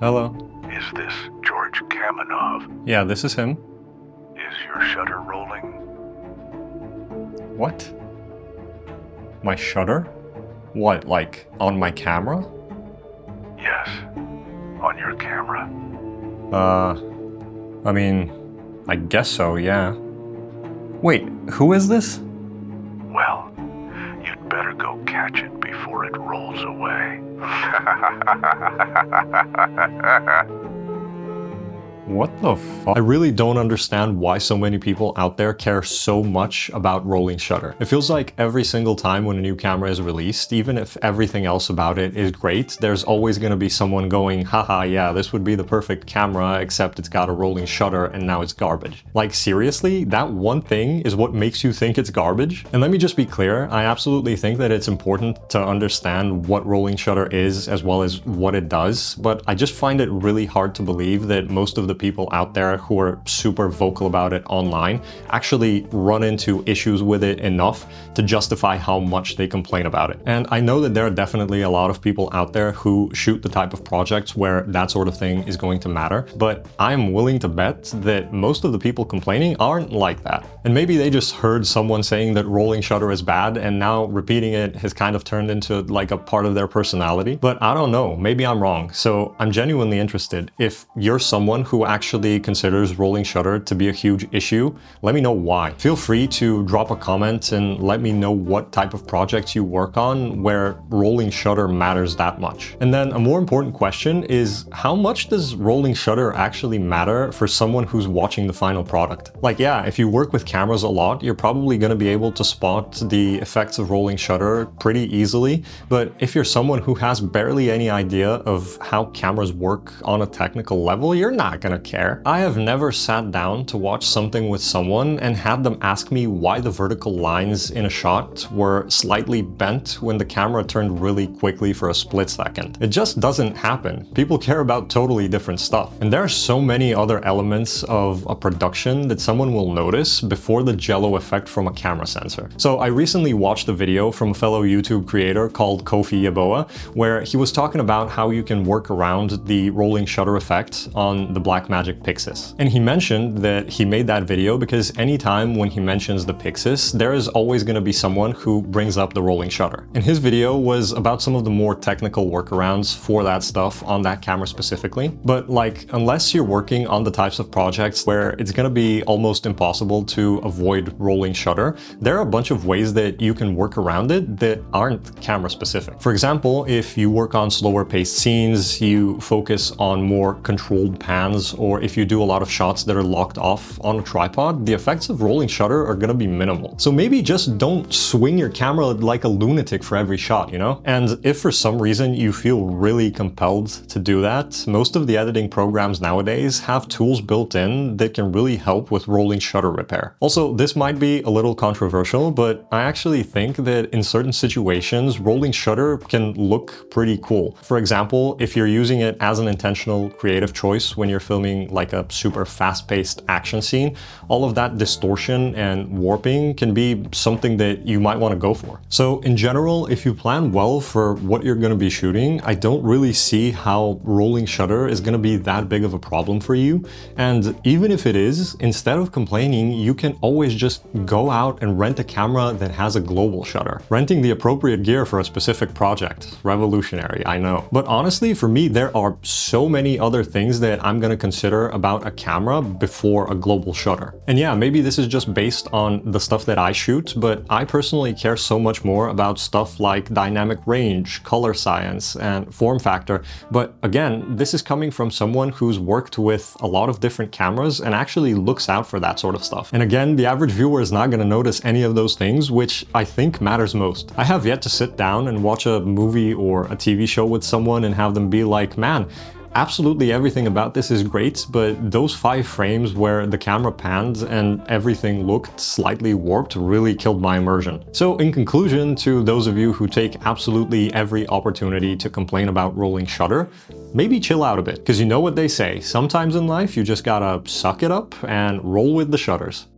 Hello. Is this George Kamenov? Yeah, this is him. Is your shutter rolling? What? My shutter? What, like on my camera? Yes, on your camera. I mean, I guess so, yeah. Wait, who is this? Well, you'd better go catch it before it rolls away. What the fuck? I really don't understand why so many people out there care so much about rolling shutter. It feels like every single time when a new camera is released, even if everything else about it is great, there's always gonna be someone going, haha, yeah, this would be the perfect camera, except it's got a rolling shutter and now it's garbage. Like seriously, that one thing is what makes you think it's garbage? And let me just be clear, I absolutely think that it's important to understand what rolling shutter is as well as what it does, but I just find it really hard to believe that most of the people out there who are super vocal about it online actually run into issues with it enough to justify how much they complain about it. And I know that there are definitely a lot of people out there who shoot the type of projects where that sort of thing is going to matter, but I'm willing to bet that most of the people complaining aren't like that. And maybe they just heard someone saying that rolling shutter is bad and now repeating it has kind of turned into like a part of their personality. But I don't know, maybe I'm wrong. So I'm genuinely interested. If you're someone who actually considers rolling shutter to be a huge issue, let me know why. Feel free to drop a comment and let me know what type of projects you work on where rolling shutter matters that much. And then a more important question is, how much does rolling shutter actually matter for someone who's watching the final product? Like, yeah, if you work with cameras a lot, you're probably going to be able to spot the effects of rolling shutter pretty easily. But if you're someone who has barely any idea of how cameras work on a technical level, you're not going to care. I have never sat down to watch something with someone and had them ask me why the vertical lines in a shot were slightly bent when the camera turned really quickly for a split second. It just doesn't happen. People care about totally different stuff. And there are so many other elements of a production that someone will notice before the jello effect from a camera sensor. So I recently watched a video from a fellow YouTube creator called Kofi Yeboah, where he was talking about how you can work around the rolling shutter effect on the Blackmagic Pixis. And he mentioned that he made that video because anytime when he mentions the Pixis, there is always going to be someone who brings up the rolling shutter. And his video was about some of the more technical workarounds for that stuff on that camera specifically. But like, unless you're working on the types of projects where it's going to be almost impossible to avoid rolling shutter, there are a bunch of ways that you can work around it that aren't camera specific. For example, if you work on slower paced scenes, you focus on more controlled pans, or if you do a lot of shots that are locked off on a tripod, the effects of rolling shutter are gonna be minimal. So maybe just don't swing your camera like a lunatic for every shot, you know? And if for some reason you feel really compelled to do that, most of the editing programs nowadays have tools built in that can really help with rolling shutter repair. Also, this might be a little controversial, but I actually think that in certain situations, rolling shutter can look pretty cool. For example, if you're using it as an intentional creative choice when you're filming like a super fast-paced action scene, all of that distortion and warping can be something that you might want to go for. So in general, if you plan well for what you're going to be shooting, I don't really see how rolling shutter is going to be that big of a problem for you. And even if it is, instead of complaining, you can always just go out and rent a camera that has a global shutter. Renting the appropriate gear for a specific project. Revolutionary, I know. But honestly, for me, there are so many other things that I'm going to consider about a camera before a global shutter. And yeah, maybe this is just based on the stuff that I shoot, but I personally care so much more about stuff like dynamic range, color science, and form factor. But again, this is coming from someone who's worked with a lot of different cameras and actually looks out for that sort of stuff. And again, the average viewer is not going to notice any of those things, which I think matters most. I have yet to sit down and watch a movie or a TV show with someone and have them be like, man, absolutely everything about this is great, but those 5 frames where the camera panned and everything looked slightly warped really killed my immersion. So in conclusion, to those of you who take absolutely every opportunity to complain about rolling shutter, maybe chill out a bit, because you know what they say, sometimes in life you just gotta suck it up and roll with the shutters.